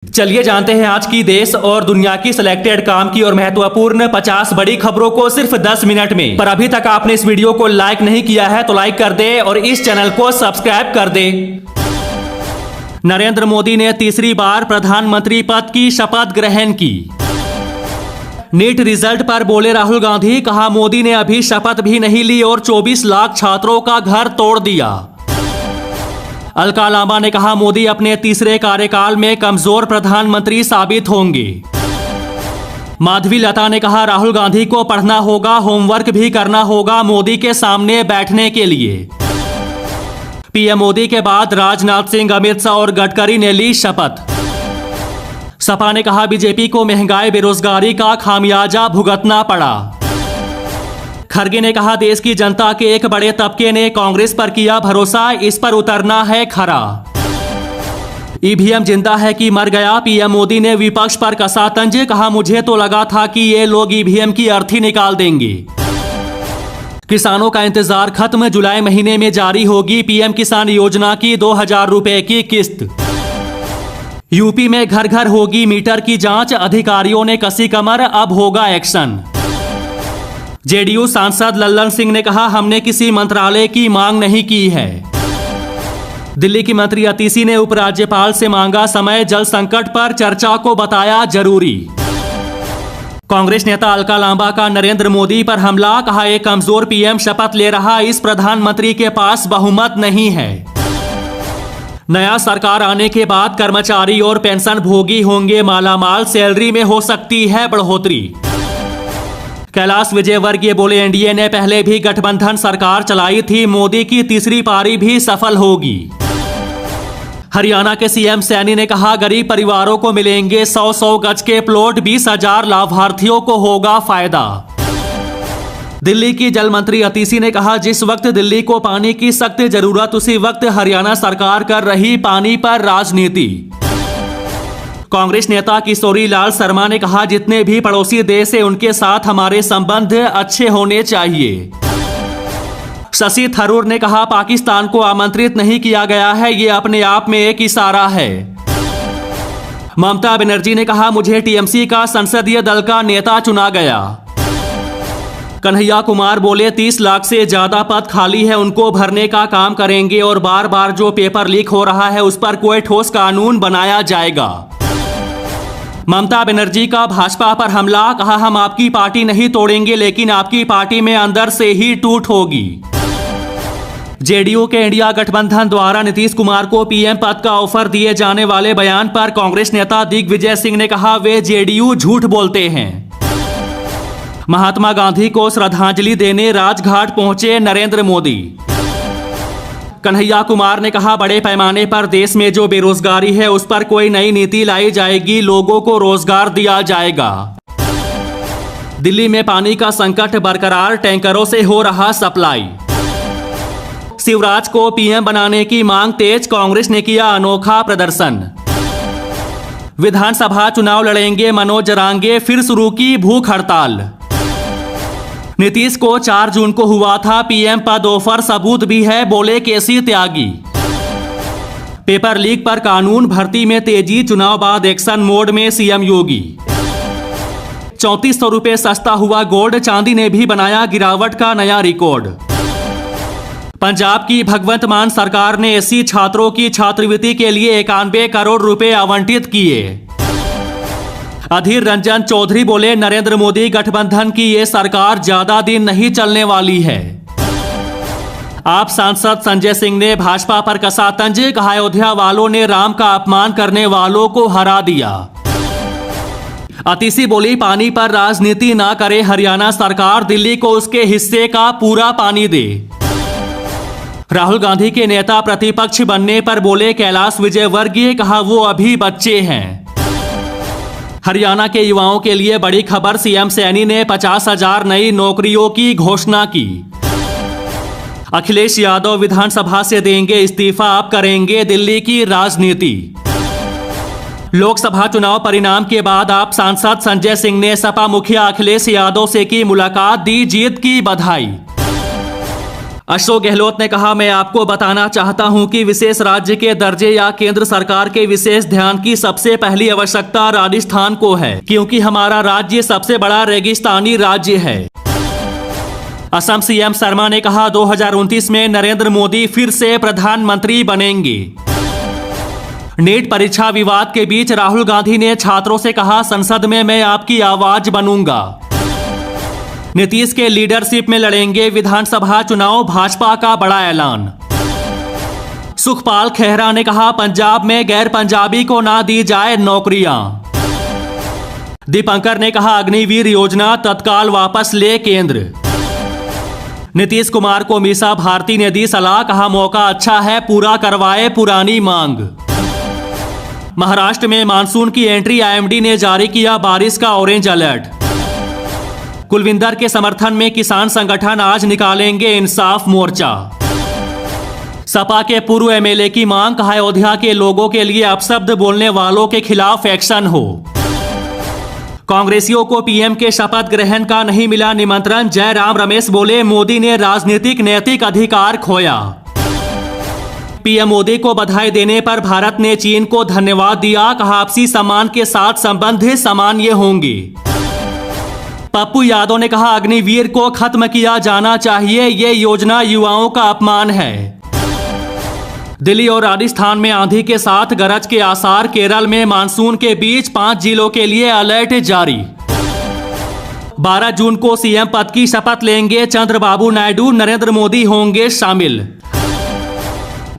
चलिए जानते हैं आज की देश और दुनिया की सिलेक्टेड काम की और महत्वपूर्ण 50 बड़ी खबरों को सिर्फ 10 मिनट में। पर अभी तक आपने इस वीडियो को लाइक नहीं किया है तो लाइक कर दे और इस चैनल को सब्सक्राइब कर दे। नरेंद्र मोदी ने तीसरी बार प्रधानमंत्री पद की शपथ ग्रहण की। नीट रिजल्ट पर बोले राहुल गांधी, कहा मोदी ने अभी शपथ भी नहीं ली और 24 लाख छात्रों का घर तोड़ दिया। अलका लांबा ने कहा मोदी अपने तीसरे कार्यकाल में कमजोर प्रधानमंत्री साबित होंगे। माधवी लता ने कहा राहुल गांधी को पढ़ना होगा, होमवर्क भी करना होगा मोदी के सामने बैठने के लिए। पीएम मोदी के बाद राजनाथ सिंह, अमित शाह और गडकरी ने ली शपथ। सपा ने कहा बीजेपी को महंगाई बेरोजगारी का खामियाजा भुगतना पड़ा। खरगे ने कहा देश की जनता के एक बड़े तबके ने कांग्रेस पर किया भरोसा, इस पर उतरना है खरा। ईवीएम जिंदा है कि मर गया, पीएम मोदी ने विपक्ष पर कसा तंज, कहा मुझे तो लगा था कि ये लोग ईवीएम की अर्थी निकाल देंगे। किसानों का इंतजार खत्म, जुलाई महीने में जारी होगी पीएम किसान योजना की 2000 रुपए की किस्त। यूपी में घर घर होगी मीटर की जांच, अधिकारियों ने कसी कमर, अब होगा एक्शन। जेडीयू सांसद लल्लन सिंह ने कहा हमने किसी मंत्रालय की मांग नहीं की है। दिल्ली की मंत्री अतिशी ने उपराज्यपाल से मांगा समय, जल संकट पर चर्चा को बताया जरूरी। कांग्रेस नेता अलका लांबा का नरेंद्र मोदी पर हमला, कहा एक कमजोर पीएम शपथ ले रहा, इस प्रधानमंत्री के पास बहुमत नहीं है। नया सरकार आने के बाद कर्मचारी और पेंशन भोगी होंगे मालामाल, सैलरी में हो सकती है बढ़ोतरी। कैलाश विजयवर्गीय बोले एनडीए ने पहले भी गठबंधन सरकार चलाई थी, मोदी की तीसरी पारी भी सफल होगी। हरियाणा के सीएम सैनी ने कहा गरीब परिवारों को मिलेंगे 100-100 गज के प्लॉट, 20,000 लाभार्थियों को होगा फायदा। दिल्ली की जल मंत्री अतिशी ने कहा जिस वक्त दिल्ली को पानी की सख्त जरूरत, उसी वक्त हरियाणा सरकार कर रही पानी पर राजनीति। कांग्रेस नेता किशोरी लाल शर्मा ने कहा जितने भी पड़ोसी देश है उनके साथ हमारे संबंध अच्छे होने चाहिए। शशि थरूर ने कहा पाकिस्तान को आमंत्रित नहीं किया गया है, ये अपने आप में एक इशारा है। ममता बनर्जी ने कहा मुझे टीएमसी का संसदीय दल का नेता चुना गया। कन्हैया कुमार बोले 30 लाख से ज्यादा पद खाली है, उनको भरने का काम करेंगे और बार बार जो पेपर लीक हो रहा है उस पर कोई ठोस कानून बनाया जाएगा। ममता बनर्जी का भाजपा पर हमला, कहा हम आपकी पार्टी नहीं तोड़ेंगे लेकिन आपकी पार्टी में अंदर से ही टूट होगी। जेडीयू के इंडिया गठबंधन द्वारा नीतीश कुमार को पीएम पद का ऑफर दिए जाने वाले बयान पर कांग्रेस नेता दिग्विजय सिंह ने कहा वे जेडीयू झूठ बोलते हैं। महात्मा गांधी को श्रद्धांजलि देने राजघाट पहुंचे नरेंद्र मोदी। कन्हैया कुमार ने कहा बड़े पैमाने पर देश में जो बेरोजगारी है उस पर कोई नई नीति लाई जाएगी, लोगों को रोजगार दिया जाएगा। दिल्ली में पानी का संकट बरकरार, टैंकरों से हो रहा सप्लाई। शिवराज को पीएम बनाने की मांग तेज, कांग्रेस ने किया अनोखा प्रदर्शन। विधानसभा चुनाव लड़ेंगे मनोज जरांगे, फिर शुरू की भूख हड़ताल। नीतीश को 4 जून को हुआ था पीएम पद ऑफर, सबूत भी है, बोले केसी त्यागी। पेपर लीक पर कानून, भर्ती में तेजी, चुनाव बाद एक्शन मोड में सीएम योगी। 3400 रुपए सस्ता हुआ गोल्ड, चांदी ने भी बनाया गिरावट का नया रिकॉर्ड। पंजाब की भगवंत मान सरकार ने एससी छात्रों की छात्रवृत्ति के लिए 91 करोड़ रुपए आवंटित किए। अधीर रंजन चौधरी बोले नरेंद्र मोदी गठबंधन की ये सरकार ज्यादा दिन नहीं चलने वाली है। आप सांसद संजय सिंह ने भाजपा पर कसा तंज, कहा अयोध्या वालों ने राम का अपमान करने वालों को हरा दिया। अतिशी बोली पानी पर राजनीति ना करे हरियाणा सरकार, दिल्ली को उसके हिस्से का पूरा पानी दे। राहुल गांधी के नेता प्रतिपक्ष बनने पर बोले कैलाश विजयवर्गीय, कहा वो अभी बच्चे हैं। हरियाणा के युवाओं के लिए बड़ी खबर, सीएम सैनी ने 50,000 नई नौकरियों की घोषणा की। अखिलेश यादव विधानसभा से देंगे इस्तीफा, अब करेंगे दिल्ली की राजनीति। लोकसभा चुनाव परिणाम के बाद आप सांसद संजय सिंह ने सपा मुखिया अखिलेश यादव से की मुलाकात, दी जीत की बधाई। अशोक गहलोत ने कहा, मैं आपको बताना चाहता हूं कि विशेष राज्य के दर्जे या केंद्र सरकार के विशेष ध्यान की सबसे पहली आवश्यकता राजस्थान को है, क्योंकि हमारा राज्य सबसे बड़ा रेगिस्तानी राज्य है। असम सीएम शर्मा ने कहा, 2029 में नरेंद्र मोदी फिर से प्रधानमंत्री बनेंगे। नीट परीक्षा विवाद के बीच राहुल गांधी ने छात्रों से कहा, संसद में मैं आपकी आवाज बनूंगा। नीतीश के लीडरशिप में लड़ेंगे विधानसभा चुनाव, भाजपा का बड़ा ऐलान। सुखपाल खेहरा ने कहा, पंजाब में गैर पंजाबी को ना दी जाए नौकरियां। दीपंकर ने कहा, अग्निवीर योजना तत्काल वापस ले केंद्र। नीतीश कुमार को मीसा भारती ने दी सलाह, कहा मौका अच्छा है, पूरा करवाए पुरानी मांग। महाराष्ट्र में मानसून की एंट्री, आईएमडी ने जारी किया बारिश का ऑरेंज अलर्ट। कुलविंदर के समर्थन में किसान संगठन आज निकालेंगे इंसाफ मोर्चा। सपा के पूर्व एमएलए की मांग, कहा अयोध्या के लोगों के लिए अपशब्द बोलने वालों के खिलाफ एक्शन हो। कांग्रेसियों को पीएम के शपथ ग्रहण का नहीं मिला निमंत्रण, जयराम रमेश बोले मोदी ने राजनीतिक नैतिक अधिकार खोया। पीएम मोदी को बधाई देने पर भारत ने चीन को धन्यवाद दिया, कहा आपसी सम्मान के साथ संबंध सामान्य होंगे। पप्पू यादव ने कहा, अग्निवीर को खत्म किया जाना चाहिए, ये योजना युवाओं का अपमान है। दिल्ली और राजस्थान में आंधी के साथ गरज के आसार, केरल में मानसून के बीच 5 जिलों के लिए अलर्ट जारी। 12 जून को सीएम पद की शपथ लेंगे चंद्रबाबू नायडू, नरेंद्र मोदी होंगे शामिल।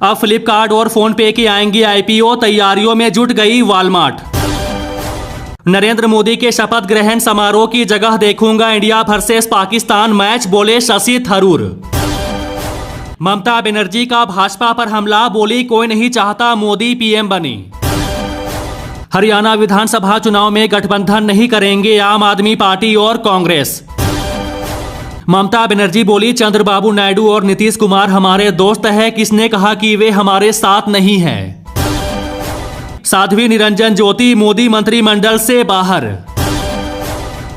अब फ्लिपकार्ट और फोन पे की आएंगी आईपीओ, तैयारियों में जुट गई वॉलमार्ट। नरेंद्र मोदी के शपथ ग्रहण समारोह की जगह देखूंगा इंडिया वर्सेस पाकिस्तान मैच, बोले शशि थरूर। ममता बनर्जी का भाजपा पर हमला, बोली कोई नहीं चाहता मोदी पीएम बने। हरियाणा विधानसभा चुनाव में गठबंधन नहीं करेंगे आम आदमी पार्टी और कांग्रेस। ममता बनर्जी बोली, चंद्रबाबू नायडू और नीतीश कुमार हमारे दोस्त हैं, किसने कहा कि वे हमारे साथ नहीं हैं। साध्वी निरंजन ज्योति मोदी मंत्रिमंडल से बाहर।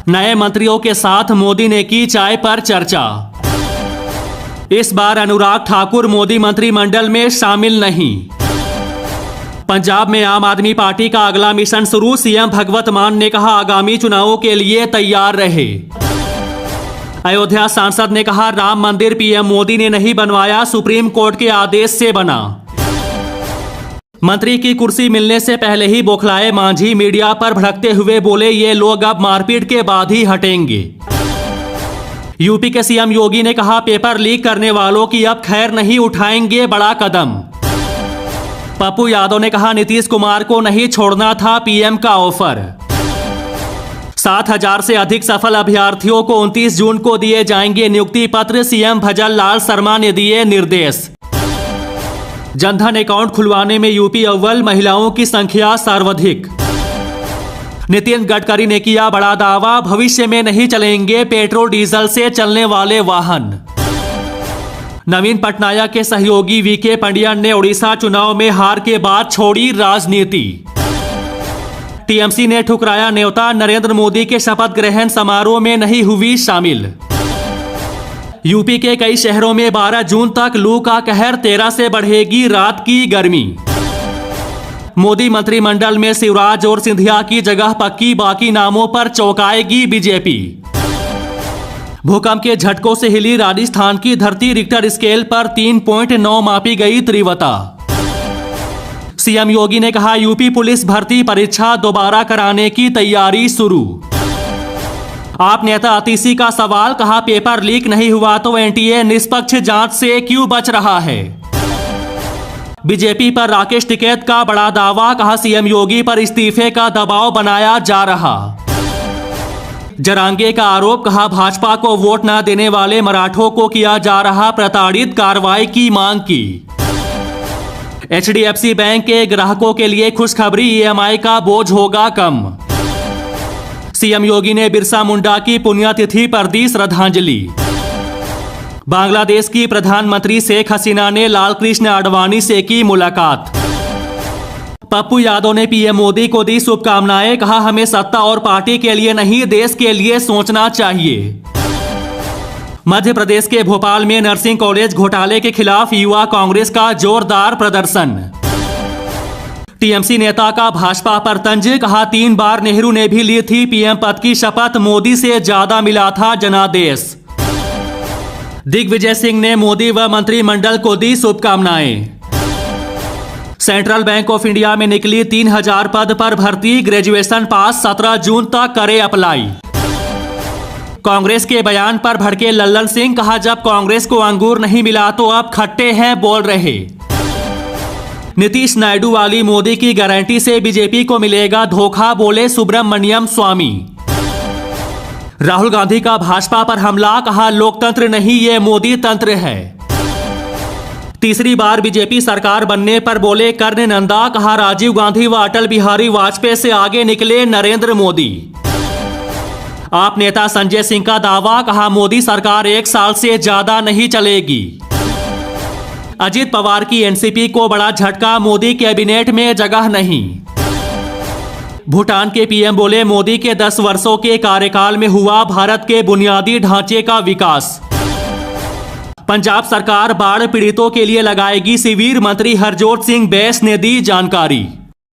नए मंत्रियों के साथ मोदी ने की चाय पर चर्चा। इस बार अनुराग ठाकुर मोदी मंत्रिमंडल में शामिल नहीं। पंजाब में आम आदमी पार्टी का अगला मिशन शुरू, सीएम भगवत मान ने कहा आगामी चुनावों के लिए तैयार रहे। अयोध्या सांसद ने कहा, राम मंदिर पीएम मोदी ने नहीं बनवाया, सुप्रीम कोर्ट के आदेश से बना। मंत्री की कुर्सी मिलने से पहले ही बौखलाए मांझी, मीडिया पर भड़कते हुए बोले ये लोग अब मारपीट के बाद ही हटेंगे। यूपी के सीएम योगी ने कहा, पेपर लीक करने वालों की अब खैर नहीं, उठाएंगे बड़ा कदम। पप्पू यादव ने कहा, नीतीश कुमार को नहीं छोड़ना था पीएम का ऑफर। 7,000 से अधिक सफल अभ्यर्थियों को 29 जून को दिए जाएंगे नियुक्ति पत्र, सीएम भजन लाल शर्मा ने दिए निर्देश। जनधन अकाउंट खुलवाने में यूपी अव्वल, महिलाओं की संख्या सर्वाधिक। नितिन गडकरी ने किया बड़ा दावा, भविष्य में नहीं चलेंगे पेट्रोल डीजल से चलने वाले वाहन। नवीन पटनायक के सहयोगी वीके पंडियन ने उड़ीसा चुनाव में हार के बाद छोड़ी राजनीति। टीएमसी ने ठुकराया न्योता, नरेंद्र मोदी के शपथ ग्रहण समारोह में नहीं हुई शामिल। यूपी के कई शहरों में 12 जून तक लू का कहर, 13 से बढ़ेगी रात की गर्मी। मोदी मंत्रिमंडल में शिवराज और सिंधिया की जगह पक्की, बाकी नामों पर चौंकाएगी बीजेपी। भूकंप के झटकों से हिली राजस्थान की धरती, रिक्टर स्केल पर 3.9 मापी गई तीव्रता। सीएम योगी ने कहा, यूपी पुलिस भर्ती परीक्षा दोबारा कराने की तैयारी शुरू। आप नेता अतीसी का सवाल, कहा पेपर लीक नहीं हुआ तो एनटीए निष्पक्ष जांच से क्यों बच रहा है। बीजेपी पर राकेश टिकैत का बड़ा दावा, कहा सीएम योगी पर इस्तीफे का दबाव बनाया जा रहा। जरांगे का आरोप, कहा भाजपा को वोट न देने वाले मराठों को किया जा रहा प्रताड़ित, कार्रवाई की मांग की। एचडीएफसी बैंक के ग्राहकों के लिए खुशखबरी, ईएमआई का बोझ होगा कम। सीएम योगी ने बिरसा मुंडा की पुण्यतिथि पर दी श्रद्धांजलि। बांग्लादेश की प्रधानमंत्री शेख हसीना ने लालकृष्ण आडवाणी से की मुलाकात। पप्पू यादव ने पीएम मोदी को दी शुभकामनाएं, कहा हमें सत्ता और पार्टी के लिए नहीं देश के लिए सोचना चाहिए। मध्य प्रदेश के भोपाल में नर्सिंग कॉलेज घोटाले के खिलाफ युवा कांग्रेस का जोरदार प्रदर्शन। टीएमसी नेता का भाजपा पर तंज, कहा 3 बार नेहरू ने भी ली थी पीएम पद की शपथ, मोदी से ज्यादा मिला था जनादेश। दिग्विजय सिंह ने मोदी व मंत्रिमंडल को दी शुभकामनाएं। सेंट्रल बैंक ऑफ इंडिया में निकली 3000 पद पर भर्ती, ग्रेजुएशन पास 17 जून तक करे अप्लाई। कांग्रेस के बयान पर भड़के लल्लन सिंह, कहा जब कांग्रेस को अंगूर नहीं मिला तो अब खट्टे हैं बोल रहे। नीतीश नायडू वाली मोदी की गारंटी से बीजेपी को मिलेगा धोखा, बोले सुब्रमण्यम स्वामी। राहुल गांधी का भाजपा पर हमला, कहा लोकतंत्र नहीं ये मोदी तंत्र है। तीसरी बार बीजेपी सरकार बनने पर बोले कर्ण नंदा, कहा राजीव गांधी व अटल बिहारी वाजपेयी से आगे निकले नरेंद्र मोदी। आप नेता संजय सिंह का दावा, कहा मोदी सरकार 1 साल से ज्यादा नहीं चलेगी। अजित पवार की एनसीपी को बड़ा झटका, मोदी कैबिनेट में जगह नहीं। भूटान के पीएम बोले मोदी के 10 वर्षों के कार्यकाल में हुआ भारत के बुनियादी ढांचे का विकास। पंजाब सरकार बाढ़ पीड़ितों के लिए लगाएगी शिविर, मंत्री हरजोत सिंह बैस ने दी जानकारी।